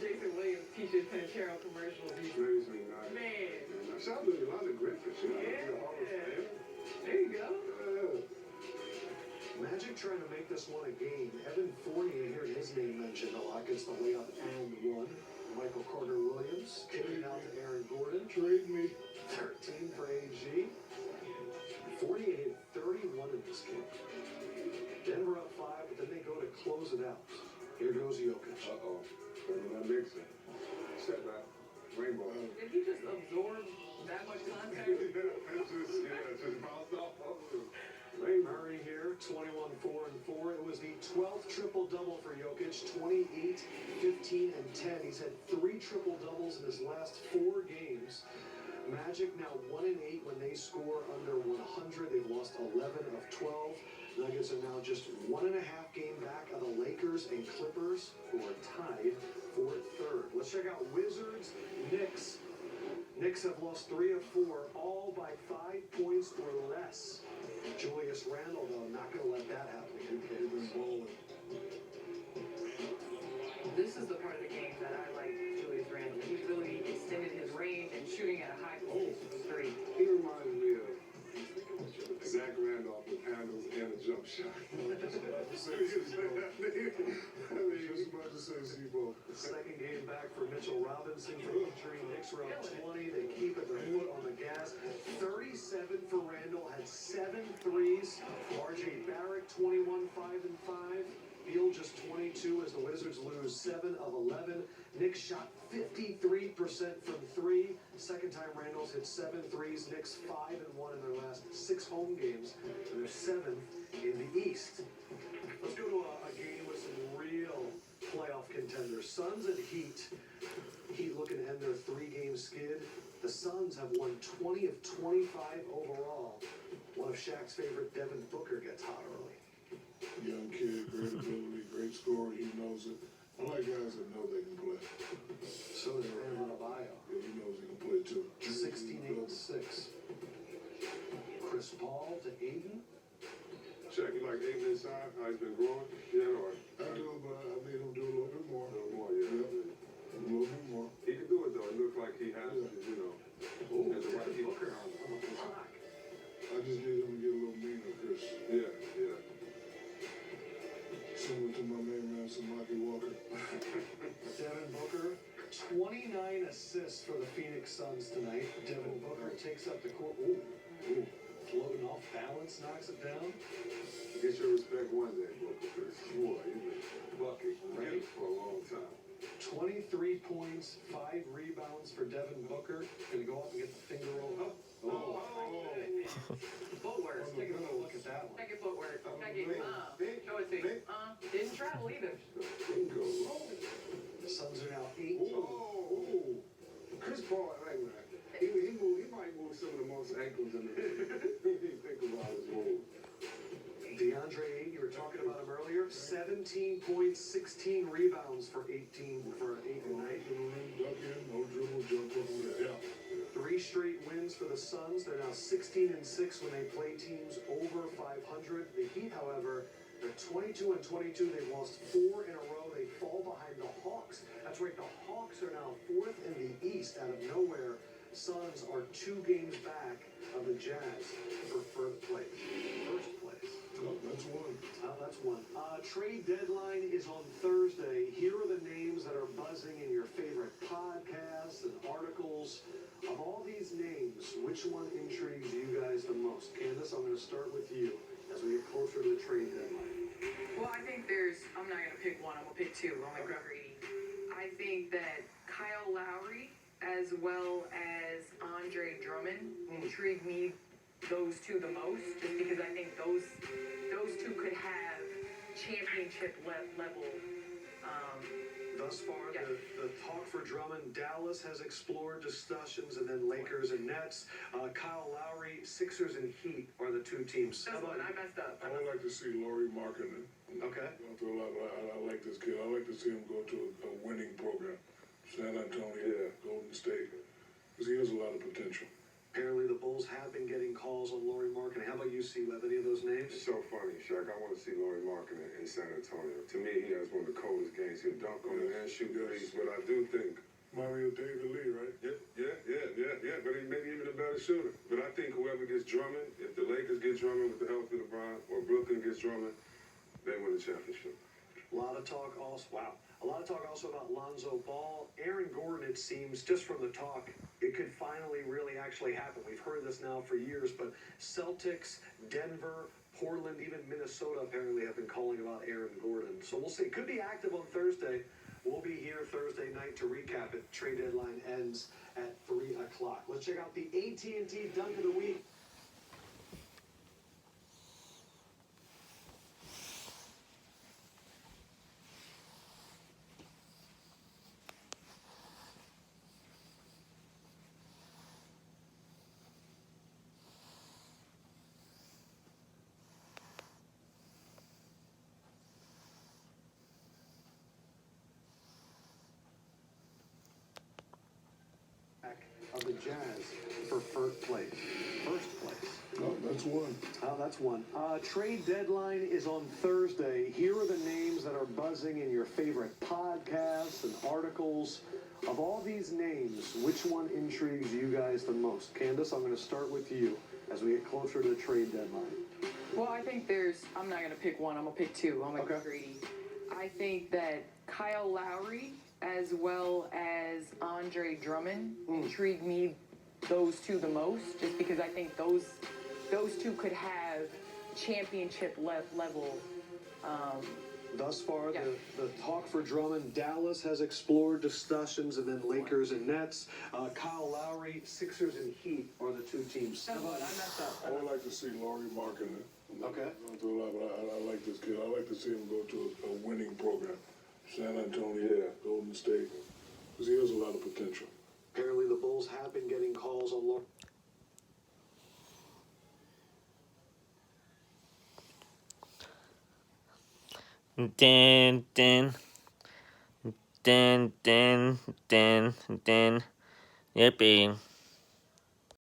Jason Williams T-shirt Pantero commercial. Amazing, Man. And I shot with Yolanda Griffith. Yeah. There you go. Magic trying to make this one a game. Evan Fournier hearing his name mentioned a lot. Gets the layup and one. Michael Carter-Williams kicking out to Aaron Gordon. Trade me. 13 for AG. Fournier hit 31 in this game. Denver up 5, but then they go to close it out. Here goes Jokic. Uh-oh. That makes it. Step back. Rainbow. Did he just absorb that much contact? just bounced off. Ray Murray here, 21-4-4. It was the 12th triple-double for Jokic, 28, 15, and 10. He's had 3 triple-doubles in his last 4 games. Magic now 1-8 when they score under 100. They've lost 11 of 12. Nuggets are now just 1.5 game back of the Lakers and Clippers, who are tied for 3rd. Let's check out Wizards, Knicks. Knicks have lost 3 of 4, all by 5 points or less. Julius Randle, though, not going to let that happen again. He's been bowling. This is the part of the game that I like Julius Randle. He's really extended his range and shooting at a high point from 3. He reminds me of Zach Randolph with handles and a jump shot. Just about to say Zebo. The second game back for Mitchell Robinson for injury. Knicks are up 20. They keep it, their foot on the gas. 37 for Randall, had 7 threes. RJ Barrett, 21, 5 and 5. Beal just 22 as the Wizards lose 7 of 11. Knicks shot 53% from 3. Second time Randall's hit 7 threes. Knicks 5 and 1 in their last 6 home games. And they're 7th in the East. Let's go to a game with some real playoff contenders. Suns and Heat. Heat looking to end their 3-game skid. The Suns have won 20 of 25 overall. One of Shaq's favorite, Devin Booker, gets hot early. Young kid, great ability, great scorer, he knows it. I like guys that know they can play. So does Bam Adebayo. Yeah, he knows he can play too. 16, 8, and 6. Chris Paul to Aiden. Shaq, you like Aiden inside? How he's been growing? Yeah, or? I do, but I need him to do a little bit more. A little more, yeah. A little bit more. He can do it, though. It looks like he has, you know. Oh, As a right Devin heel. Booker on the clock. I just need him to get a little meaner, Chris. Yeah, yeah. Similar to my main man, Samaki Walker. Devin Booker, 29 assists for the Phoenix Suns tonight. Devin Booker takes up the court. Ooh. Floating off balance, knocks it down. Get your respect one day, Booker, because boy, he's been bucking right for a long time. 23 points, 5 rebounds for Devin Booker. Gonna go up and get the finger roll. Oh. Footwork. Take another look at that one. Second footwork. Show it to you. Didn't travel either. Bingo. The Suns are now 8. Oh. Chris Paul, right, man. He might move some of the most ankles in the league. Think about his move. DeAndre Ayton, you were talking about him earlier. 17 points, 16 rebounds for 18 tonight. Duck in, no dribble, jump up with it. Yeah. 3 straight wins for the Suns. They're now 16 and 6 when they play teams over 500. The Heat, however, they're 22 and 22. They've lost 4 in a row. They fall behind the Hawks. That's right. The Hawks are now 4th in the East out of nowhere. Suns are 2 games back of the Jazz for first place. Oh, that's one. That's one. Trade deadline is on Thursday. Here are the names that are buzzing in your favorite podcasts and articles. Of all these names, which one intrigues you guys the most? Candace, I'm going to start with you as we get closer to the trade deadline. Well, I think I'm not going to pick one. I'm going to pick 2. I'm going to go greedy. I think that Kyle Lowry as well as Andre Drummond intrigue me, those 2 the most, just because I think those 2 could have championship level. Thus far, the talk for Drummond, Dallas has explored discussions, and then Lakers and Nets. Kyle Lowry, Sixers and Heat are the 2 teams. That's one. I messed up. I would like to see Lowry marketing. Okay. I like this kid. I like to see him go to a winning program. San Antonio, Golden State. Because he has a lot of potential. Apparently the Bulls have been getting calls on Lowry Markkinen. How about you, C-Web? Any of those names? It's so funny, Shaq. I want to see Lowry Markkinen in San Antonio. To me, he has one of the coldest games. He'll dunk on it and shoot threes, but I do think Mario David Lee, right? Yeah. But he maybe even a better shooter. But I think whoever gets Drummond, if the Lakers get Drummond with the help of LeBron, or Brooklyn gets Drummond, they win the championship. A lot of talk also about Lonzo Ball. Aaron Gordon, it seems, just from the talk, it could finally really actually happen. We've heard this now for years, but Celtics, Denver, Portland, even Minnesota apparently have been calling about Aaron Gordon. So we'll see. It could be active on Thursday. We'll be here Thursday night to recap it. Trade deadline ends at 3 o'clock. Let's check out the AT&T Dunk of the Week. Of the Jazz for first place. Oh, that's one. Oh, that's one. Trade deadline is on Thursday. Here are the names that are buzzing in your favorite podcasts and articles. Of all these names, which one intrigues you guys the most? Candace, I'm going to start with you as we get closer to the trade deadline. Well, I think I'm not going to pick one, I'm going to pick two. I'm going to Okay. be greedy. I think that Kyle Lowry as well as Andre Drummond intrigue me, those two the most, just because I think those two could have championship level. Thus far, Yeah. the talk for Drummond, Dallas has explored discussions, and then Lakers and Nets. Kyle Lowry, Sixers and Heat are the two teams. I messed up. I would like to see Lowry Markkinen. Okay. I like this kid. I like to see him go to a winning program. San Antonio, Golden State, because he has a lot of potential. Apparently the Bulls have been getting calls on Lowry. Yippee.